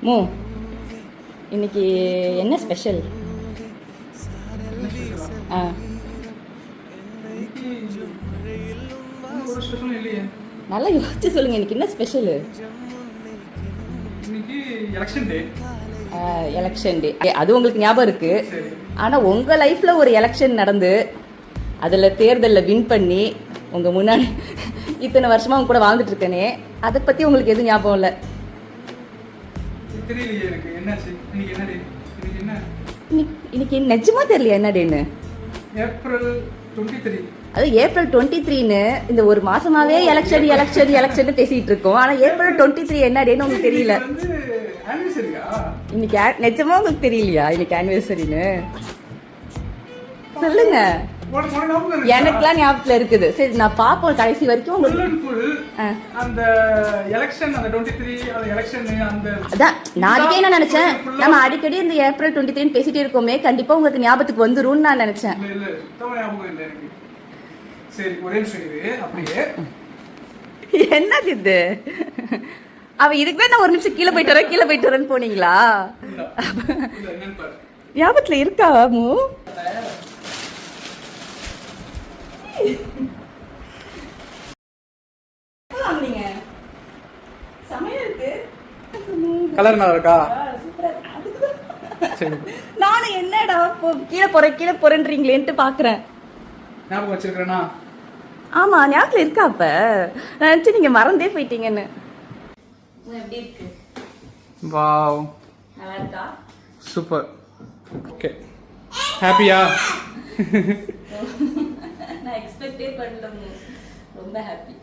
மூ, இன்னைக்கு என்ன ஸ்பெஷல்? ஆ, நல்லா யோசிச்சு சொல்லுங்க. இன்னைக்கு என்ன ஸ்பெஷல்? எலெக்ஷன் டே. அது உங்களுக்கு ஞாபகம் இருக்கு. ஆனால் உங்கள் லைஃப்பில் ஒரு எலெக்ஷன் நடந்து அதில் தேர்தலில் வின் பண்ணி உங்கள் முன்னாடி இத்தனை வருஷமாக அவங்க கூட வாழ்ந்துட்டு இருக்கேனே, அதை பற்றி உங்களுக்கு எதுவும் ஞாபகம் இல்லை? இன்னைக்கு நிஜமா தெரியலையா என்ன டேன்னு? அது ஏப்ரல் 23ன்னு இந்த ஒரு மாசமாவே எலெக்ஷன் எலெக்ஷன் எலெக்ஷன் பேசிட்டு இருக்கோம். ஆனா ஏப்ரல் 23 என்ன டேன்னு உங்களுக்கு தெரியல? இன்னைக்கு நிஜமா உங்களுக்கு தெரியலையா இன்னைக்கு ஆனிவர்சரின்னு? சொல்லுங்க. எனக்குலாம் ஞாபகத்துல இருக்குது. சரி, நான் பாப்போம் கடைசி வரைக்கும் அந்த எலெக்ஷன் அந்த 23 அந்த எலெக்ஷன் அந்த அதான் நான் என்ன நினைச்சேன், நம்ம அடிக்கடி இந்த ஏப்ரல் 23 பேசிட்டே இருக்கோமே, கண்டிப்பா உங்களுக்கு ஞாபகத்துக்கு வந்துரும்னு நான் நினைச்சேன். இல்ல சுத்தமா ஞாபகம் இல்ல எனக்கு. சரி, ஒரே நிமிஷம் அப்படியே. என்னது இது? அவ இதுக்கு தான் நான் ஒரு நிமிஷம் கீழே போயிட்டு வரேன்னு போனீங்களா? ஞாபகத்துல இருக்கா மூ? கலர் நல்லா இருக்கா? நானும் என்னடா கீழே போறேன்றீங்களேன்ட்டு பாக்குறேன். ஞாபகம் வச்சிருக்கேனா? ஆமா, ஞாபகத்துல இருக்கா? அப்ப நினைச்சு நீங்க மறந்தே போயிட்டீங்கன்னு. எப்படி இருக்கு? வாவ், நல்லா இருக்கா? சூப்பர். ஓகே, ஹாப்பியா? நான் எக்ஸ்பெக்டே பண்ணல. ரொம்ப ஹாப்பி.